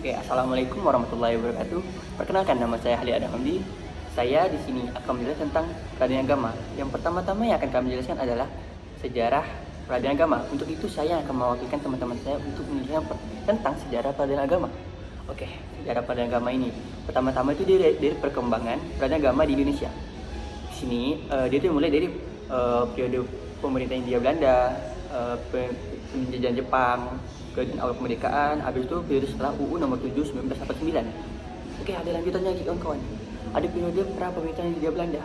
Oke, assalamualaikum warahmatullahi wabarakatuh. Perkenalkan, nama saya Halil Adam Hamdi. Saya di sini akan menjelaskan tentang peradaban agama. Yang pertama-tama yang akan kami jelaskan adalah sejarah peradaban agama. Untuk itu saya akan mewakilkan teman-teman saya untuk menjelaskan tentang sejarah peradaban agama. Oke, sejarah peradaban agama ini. Pertama-tama itu dari perkembangan peradaban agama di Indonesia. Di sini dia itu mulai dari periode pemerintah Hindia Belanda, penjajahan Jepang, ke awal kemerdekaan, habis itu periode setelah UU nomor 7 1989. Oke, ada lanjutannya lagi kawan-kawan. Ada periode pra pemerintahan Hindia Belanda.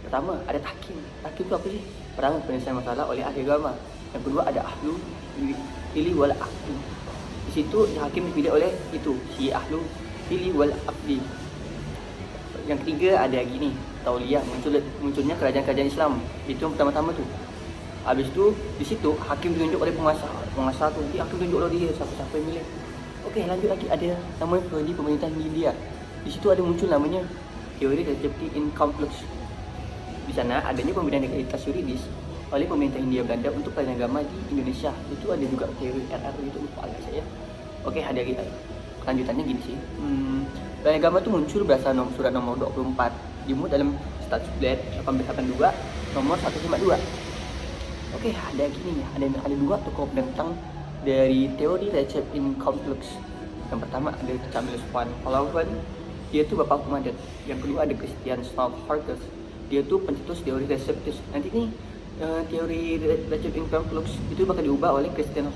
Pertama ada tahkim. Tahkim itu apa sih? Pertama, penyelesaian masalah oleh ahli agama. Yang kedua ada ahlu pilih wal aqdi. Di situ hakim dipilih oleh itu si ahlu pilih wal aqdi. Yang ketiga ada gini, tauliyah, munculnya kerajaan-kerajaan Islam. Itu yang pertama-tama tuh. Habis itu di situ hakim ditunjuk oleh penguasa tuh, dia hakim tunjuk oleh dia siapa yang milih. Oke, lanjut lagi ada namanya teori pemerintahan Hindia. Di situ ada muncul namanya teori Recepti in Complex. Di sana adanya pembinaan legalitas yuridis oleh pemerintah Hindia Belanda untuk peradaban agama di Indonesia. Itu ada juga teori RR itu lupa agak saya. Oke, ada lagi lanjutannya gini sih. Peradaban agama itu muncul berdasarkan surat nomor 24 dimuat dalam Statut 1882 nomor 152. Oke, ada gini ya, ada dua tokoh penentang dari teori Recepti in Complex. Yang pertama ada Camillus van Holhoven, dia itu bapak Humanet. Yang kedua ada Christian Stoltenberg, dia itu pencetus teori Receptus. Nanti nih teori Recepti in Complex itu bakal diubah oleh Christian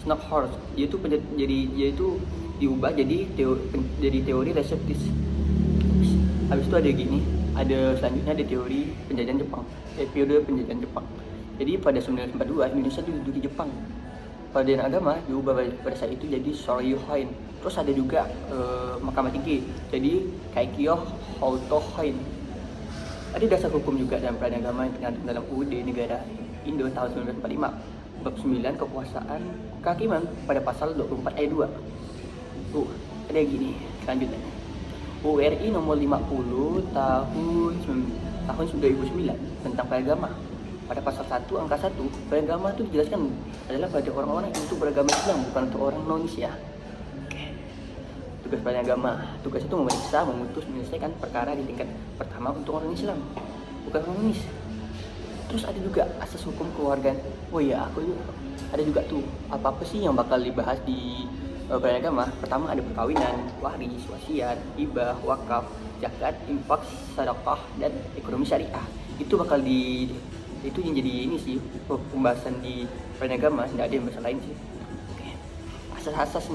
Stoltenberg. Dia itu diubah jadi teori Receptus. Habis itu ada gini, selanjutnya ada teori penjajahan Jepang, periode penjajahan Jepang. Jadi pada 1942 Indonesia diduduki Jepang. Peradaban agama diubah pada saat itu jadi Soryohain. Terus ada juga Mahkamah Tinggi, jadi Kaikyo Houtohain. Ada dasar hukum juga dalam peradaban agama yang terkandung dalam UUD Negara Indo tahun 1945 bab 9 kekuasaan kehakiman pada pasal 24 ayat 2. Tuh, ada gini selanjutnya. URI nomor 50 tahun 2009 tentang peragama. Pada pasal 1 angka 1, beragama itu dijelaskan adalah pada orang-orang yang untuk beragama Islam, bukan untuk orang non-Islam. Oke. Tugas beragama, tugas itu memeriksa, memutus, menyelesaikan perkara di tingkat pertama untuk orang Islam, bukan orang non-Islam. Terus ada juga asas hukum keluargaan. Oh iya, ada juga tuh apa-apa sih yang bakal dibahas di beragama. Pertama ada perkawinan, waris, wasiat, hibah, wakaf, zakat, infak, sedekah, dan ekonomi syariah. Itu bakal itu yang jadi ini sih pembahasan di peragama, tidak ada yang bahasa lain sih. Oke. Asas-asas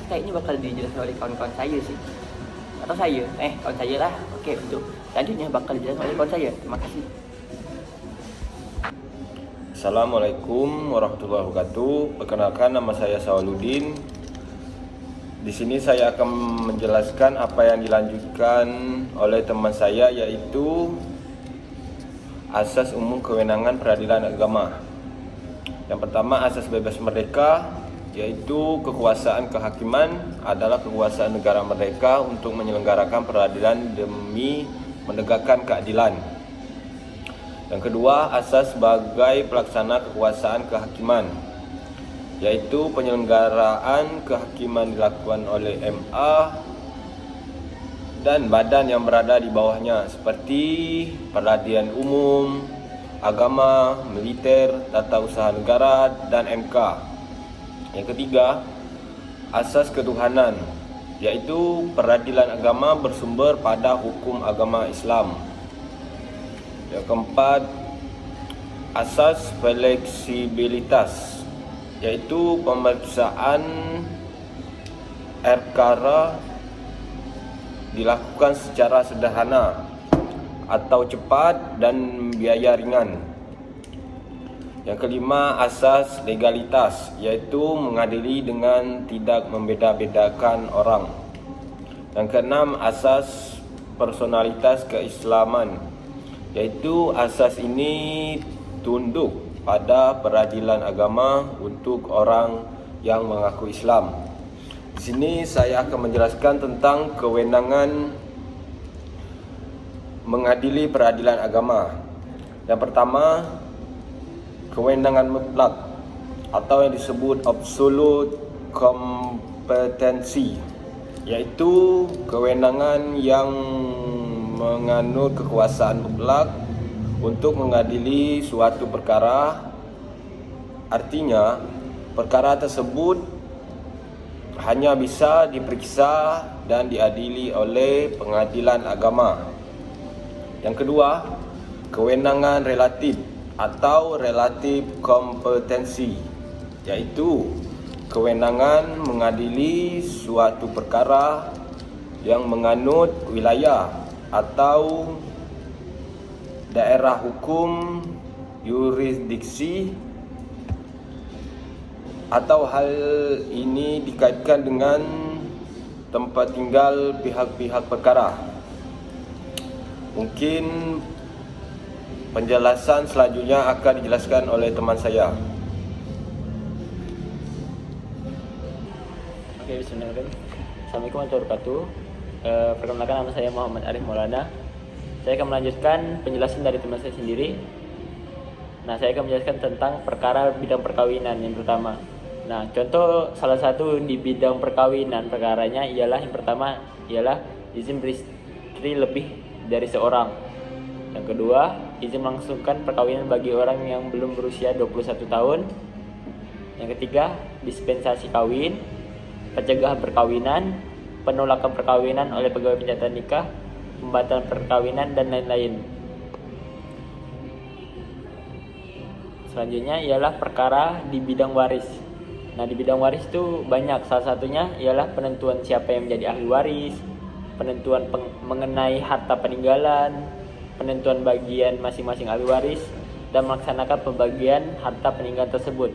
kayaknya bakal dijelaskan oleh kawan-kawan saya sih, atau kawan saya lah. Oke, untuk selanjutnya bakal dijelaskan oleh kawan saya. Terima kasih. Assalamualaikum warahmatullahi wabarakatuh. Perkenalkan, nama saya Sawaludin. Di sini saya akan menjelaskan apa yang dilanjutkan oleh teman saya, yaitu asas umum kewenangan peradilan agama. Yang pertama, asas bebas merdeka, yaitu kekuasaan kehakiman adalah kekuasaan negara merdeka untuk menyelenggarakan peradilan demi menegakkan keadilan. Yang kedua, asas sebagai pelaksana kekuasaan kehakiman, yaitu penyelenggaraan kehakiman dilakukan oleh MA dan badan yang berada di bawahnya seperti peradilan umum, agama, militer, tata usaha negara, dan MK. Yang ketiga, asas ketuhanan, yaitu peradilan agama bersumber pada hukum agama Islam. Yang keempat, asas fleksibilitas, yaitu pemeriksaan perkara dilakukan secara sederhana atau cepat dan biaya ringan. Yang kelima, asas legalitas, yaitu mengadili dengan tidak membeda-bedakan orang. Yang keenam, asas personalitas keislaman, yaitu asas ini tunduk pada peradilan agama untuk orang yang mengaku Islam. Di sini saya akan menjelaskan tentang kewenangan mengadili peradilan agama. Yang pertama, kewenangan mutlak atau yang disebut absolute kompetensi. yaitu kewenangan yang menganut kekuasaan mutlak untuk mengadili suatu perkara. Artinya, perkara tersebut hanya bisa diperiksa dan diadili oleh pengadilan agama. Yang kedua, kewenangan relatif atau relatif kompetensi, yaitu kewenangan mengadili suatu perkara yang menganut wilayah atau daerah hukum, yurisdiksi, atau hal ini dikaitkan dengan tempat tinggal pihak-pihak perkara. Mungkin penjelasan selanjutnya akan dijelaskan oleh teman saya. Oke, bismillahirrahmanirrahim. Assalamualaikum warahmatullahi wabarakatuh. Perkenalkan, nama saya Muhammad Arif Maulana. Saya akan melanjutkan penjelasan dari teman saya sendiri. Nah, saya akan menjelaskan tentang perkara bidang perkawinan yang pertama. Nah, contoh salah satu di bidang perkawinan perkaranya ialah yang pertama ialah izin beristri lebih dari seorang. Yang kedua, izin melangsungkan perkawinan bagi orang yang belum berusia 21 tahun. Yang ketiga, dispensasi kawin, pencegahan perkawinan, penolakan perkawinan oleh pegawai pencatatan nikah, pembatalan perkawinan, dan lain-lain. Selanjutnya ialah perkara di bidang waris. Nah, di bidang waris itu banyak, salah satunya ialah penentuan siapa yang menjadi ahli waris, penentuan mengenai harta peninggalan, penentuan bagian masing-masing ahli waris, dan melaksanakan pembagian harta peninggalan tersebut,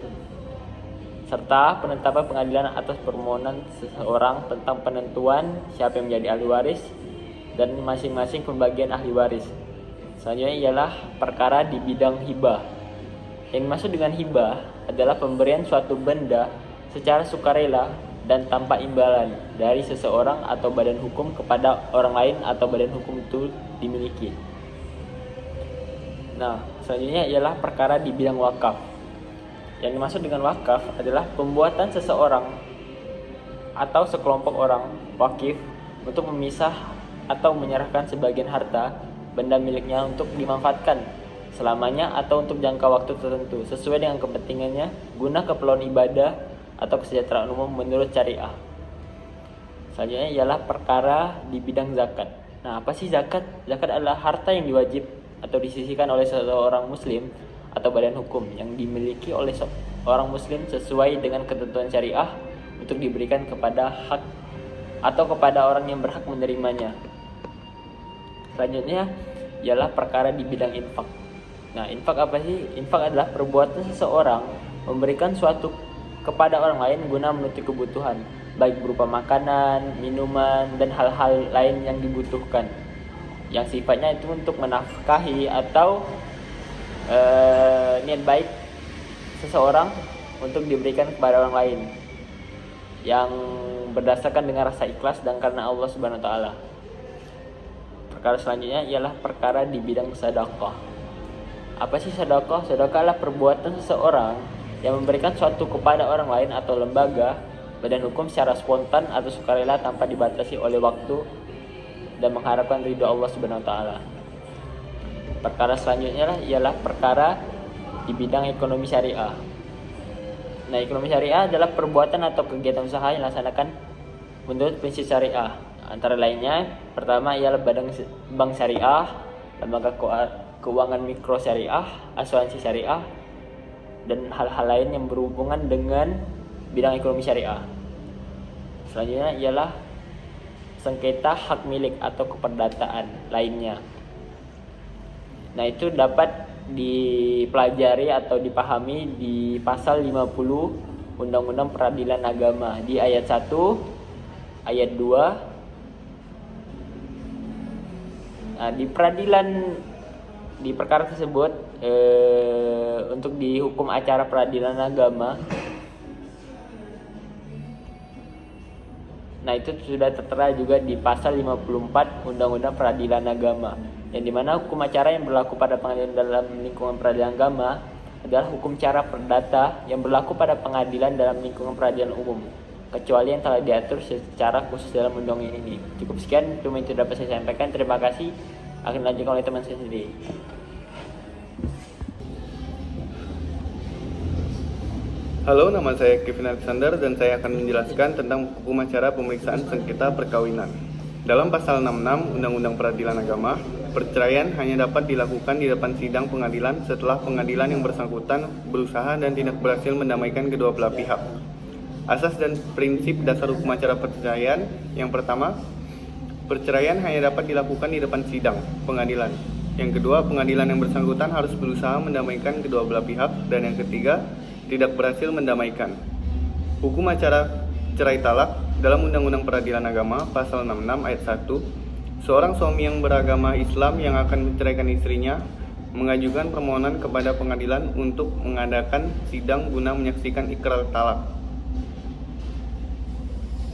serta penetapan pengadilan atas permohonan seseorang tentang penentuan siapa yang menjadi ahli waris dan masing-masing pembagian ahli waris. Selanjutnya ialah perkara di bidang hibah. Yang dimaksud dengan hibah adalah pemberian suatu benda secara sukarela dan tanpa imbalan dari seseorang atau badan hukum kepada orang lain atau badan hukum itu dimiliki. Nah, selanjutnya ialah perkara di bidang wakaf. Yang dimaksud dengan wakaf adalah pembuatan seseorang atau sekelompok orang wakif untuk memisah atau menyerahkan sebagian harta benda miliknya untuk dimanfaatkan selamanya atau untuk jangka waktu tertentu sesuai dengan kepentingannya guna keperluan ibadah atau kesejahteraan umum menurut syariah. Selanjutnya ialah perkara di bidang zakat. Nah, apa sih zakat? Zakat adalah harta yang diwajib atau disisihkan oleh seorang muslim atau badan hukum yang dimiliki oleh seorang muslim sesuai dengan ketentuan syariah untuk diberikan kepada hak atau kepada orang yang berhak menerimanya. Selanjutnya ialah perkara di bidang infak. Nah, infak apa sih? Infak adalah perbuatan seseorang memberikan suatu kepada orang lain guna menutupi kebutuhan, baik berupa makanan, minuman, dan hal-hal lain yang dibutuhkan, yang sifatnya itu untuk menafkahi atau niat baik seseorang untuk diberikan kepada orang lain, yang berdasarkan dengan rasa ikhlas dan karena Allah Subhanahu wa taala. Perkara selanjutnya ialah perkara di bidang sedekah. Apa sih sedekah? Sedekah adalah perbuatan seseorang yang memberikan suatu kepada orang lain atau lembaga, badan hukum secara spontan atau sukarela tanpa dibatasi oleh waktu dan mengharapkan ridho Allah Subhanahu wa taala. Perkara selanjutnya ialah perkara di bidang ekonomi syariah. Nah, ekonomi syariah adalah perbuatan atau kegiatan usaha yang dilaksanakan menurut prinsip syariah. Antara lainnya, pertama ialah bank syariah, lembaga keuangan mikro syariah, asuransi syariah, dan hal-hal lain yang berhubungan dengan bidang ekonomi syariah. Selanjutnya ialah sengketa hak milik atau keperdataan lainnya. Nah, itu dapat dipelajari atau dipahami di pasal 50 Undang-Undang Peradilan Agama di ayat 1, ayat 2. Nah, di perkara tersebut untuk di hukum acara peradilan agama, nah itu sudah tertera juga di pasal 54 Undang-Undang Peradilan Agama, yang dimana hukum acara yang berlaku pada pengadilan dalam lingkungan peradilan agama adalah hukum cara perdata yang berlaku pada pengadilan dalam lingkungan peradilan umum. kecuali yang telah diatur secara khusus dalam undang-undang ini. Cukup sekian cuma itu dapat saya sampaikan. Terima kasih. Akan dilanjutkan oleh teman saya sendiri. Halo, nama saya Kevin Alexander dan saya akan menjelaskan tentang hukum acara pemeriksaan sengketa perkawinan. Dalam pasal 66 Undang-Undang Peradilan Agama, perceraian hanya dapat dilakukan di depan sidang pengadilan setelah pengadilan yang bersangkutan berusaha dan tidak berhasil mendamaikan kedua belah pihak. Asas dan prinsip dasar hukum acara perceraian: yang pertama, perceraian hanya dapat dilakukan di depan sidang pengadilan. Yang kedua, pengadilan yang bersangkutan harus berusaha mendamaikan kedua belah pihak. Dan yang ketiga, tidak berhasil mendamaikan. Hukum acara cerai talak dalam Undang-Undang Peradilan Agama pasal 66 ayat 1, seorang suami yang beragama Islam yang akan menceraikan istrinya mengajukan permohonan kepada pengadilan untuk mengadakan sidang guna menyaksikan ikrar talak.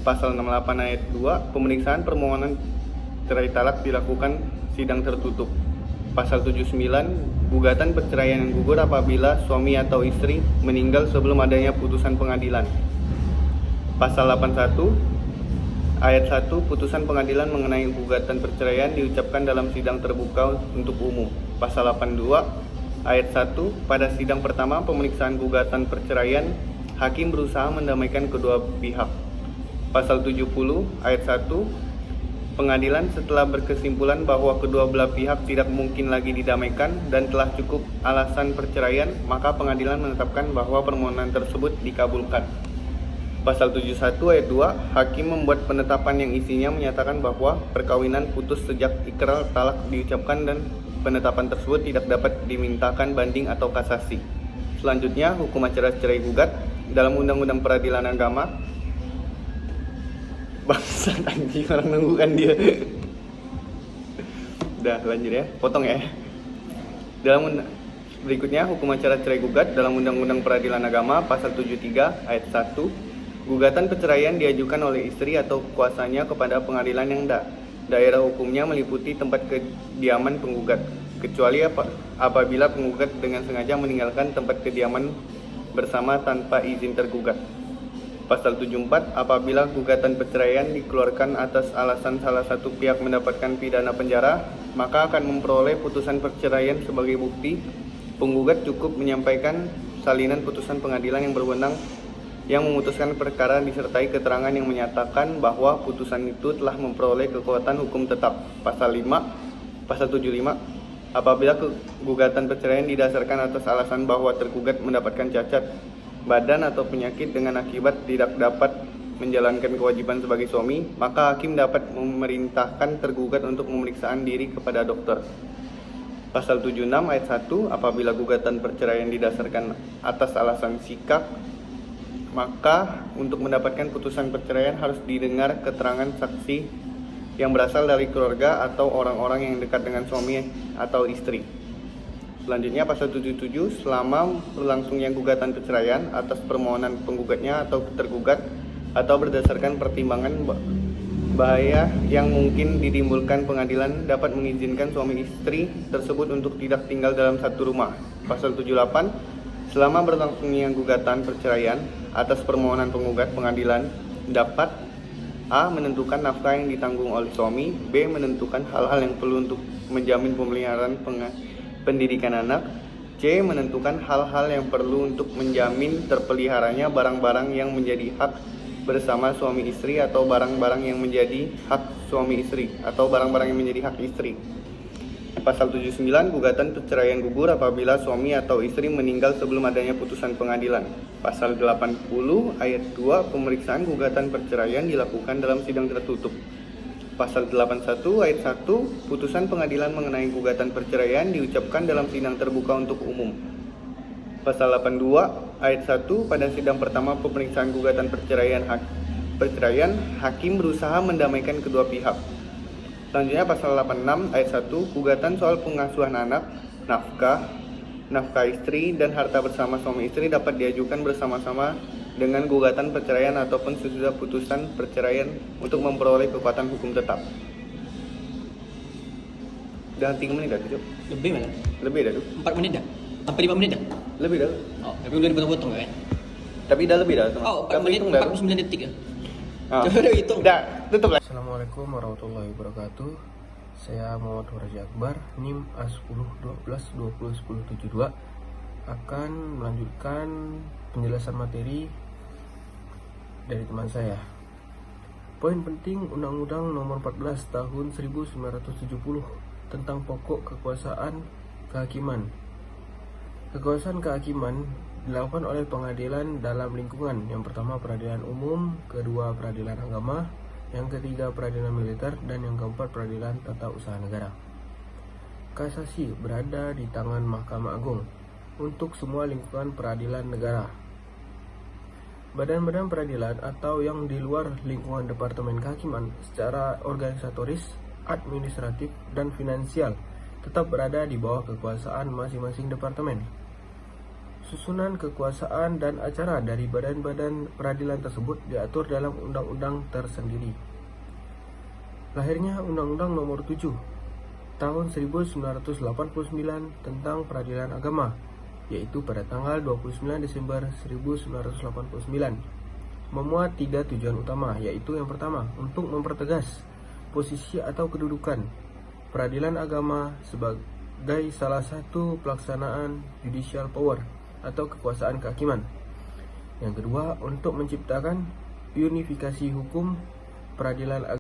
Pasal 68 ayat 2, pemeriksaan permohonan cerai talak dilakukan sidang tertutup. Pasal 79, gugatan perceraian yang gugur apabila suami atau istri meninggal sebelum adanya putusan pengadilan. Pasal 81 ayat 1, putusan pengadilan mengenai gugatan perceraian diucapkan dalam sidang terbuka untuk umum. Pasal 82 ayat 1, pada sidang pertama pemeriksaan gugatan perceraian, hakim berusaha mendamaikan kedua pihak. Pasal 70 ayat 1, pengadilan setelah berkesimpulan bahwa kedua belah pihak tidak mungkin lagi didamaikan dan telah cukup alasan perceraian, maka pengadilan menetapkan bahwa permohonan tersebut dikabulkan. Pasal 71 ayat 2, hakim membuat penetapan yang isinya menyatakan bahwa perkawinan putus sejak ikrar talak diucapkan dan penetapan tersebut tidak dapat dimintakan banding atau kasasi. Selanjutnya, hukum acara cerai gugat dalam Undang-Undang Peradilan Agama. Bangsat, anjing, orang nunggu kan dia. Udah lanjut ya, potong ya. Berikutnya, hukum acara cerai gugat dalam Undang-Undang Peradilan Agama pasal 73 ayat 1, gugatan perceraian diajukan oleh istri atau kuasanya kepada pengadilan yang daerah hukumnya meliputi tempat kediaman penggugat, kecuali apabila penggugat dengan sengaja meninggalkan tempat kediaman bersama tanpa izin tergugat. Pasal 74, apabila gugatan perceraian dikeluarkan atas alasan salah satu pihak mendapatkan pidana penjara, maka akan memperoleh putusan perceraian sebagai bukti. Penggugat cukup menyampaikan salinan putusan pengadilan yang berwenang yang memutuskan perkara disertai keterangan yang menyatakan bahwa putusan itu telah memperoleh kekuatan hukum tetap. Pasal 75, apabila gugatan perceraian didasarkan atas alasan bahwa tergugat mendapatkan cacat badan atau penyakit dengan akibat tidak dapat menjalankan kewajiban sebagai suami, maka hakim dapat memerintahkan tergugat untuk pemeriksaan diri kepada dokter. Pasal 76 ayat 1, apabila gugatan perceraian didasarkan atas alasan sikap, maka untuk mendapatkan putusan perceraian harus didengar keterangan saksi yang berasal dari keluarga atau orang-orang yang dekat dengan suami atau istri. Selanjutnya, pasal 77, selama berlangsungnya gugatan perceraian atas permohonan penggugatnya atau tergugat atau berdasarkan pertimbangan bahaya yang mungkin ditimbulkan, pengadilan dapat mengizinkan suami istri tersebut untuk tidak tinggal dalam satu rumah. Pasal 78, selama berlangsungnya gugatan perceraian atas permohonan penggugat, pengadilan dapat A. menentukan nafkah yang ditanggung oleh suami, B. menentukan hal-hal yang perlu untuk menjamin pemeliharaan pendidikan anak, C. menentukan hal-hal yang perlu untuk menjamin terpeliharanya barang-barang yang menjadi hak bersama suami istri atau barang-barang yang menjadi hak suami istri atau barang-barang yang menjadi hak istri. Pasal 79, gugatan perceraian gugur apabila suami atau istri meninggal sebelum adanya putusan pengadilan. Pasal 80 ayat 2, pemeriksaan gugatan perceraian dilakukan dalam sidang tertutup. Pasal 81 ayat 1, putusan pengadilan mengenai gugatan perceraian diucapkan dalam sidang terbuka untuk umum. Pasal 82 ayat 1, pada sidang pertama pemeriksaan gugatan perceraian, hakim berusaha mendamaikan kedua pihak. Selanjutnya, pasal 86 ayat 1, gugatan soal pengasuhan anak, nafkah istri, dan harta bersama suami istri dapat diajukan bersama-sama dengan gugatan perceraian ataupun sesudah putusan perceraian untuk memperoleh kekuatan hukum tetap. Udah 3 menit dah, Cuk. Lebih malah. Lebih dah, Cuk. 4 menit dah. Sampai 5 menit dah. Lebih dah. Oh, tapi udah dipotong-potong kan? Tapi udah lebih dah teman. Oh, 4 Kamu menit hitung dah. 49 detik ya? Ah. Coba deh hitung. Udah, tutup lah. Assalamualaikum warahmatullahi wabarakatuh. Saya Muhammad Raja Akbar, NIM A1012201072 akan melanjutkan penjelasan materi dari teman saya. Poin penting Undang-Undang Nomor 14 Tahun 1970 tentang pokok kekuasaan kehakiman. Kekuasaan kehakiman dilakukan oleh pengadilan dalam lingkungan. Yang pertama peradilan umum, kedua peradilan agama, yang ketiga peradilan militer, dan yang keempat peradilan tata usaha negara. Kasasi berada di tangan Mahkamah Agung untuk semua lingkungan peradilan negara. Badan-badan peradilan atau yang di luar lingkungan Departemen Kehakiman secara organisatoris, administratif, dan finansial tetap berada di bawah kekuasaan masing-masing departemen. Susunan kekuasaan dan acara dari badan-badan peradilan tersebut diatur dalam undang-undang tersendiri. Lahirnya Undang-Undang Nomor 7 Tahun 1989 tentang Peradilan Agama, yaitu pada tanggal 29 Desember 1989, memuat 3 tujuan utama, yaitu yang pertama, untuk mempertegas posisi atau kedudukan peradilan agama sebagai salah satu pelaksanaan judicial power atau kekuasaan kehakiman. Yang kedua, untuk menciptakan unifikasi hukum peradilan agama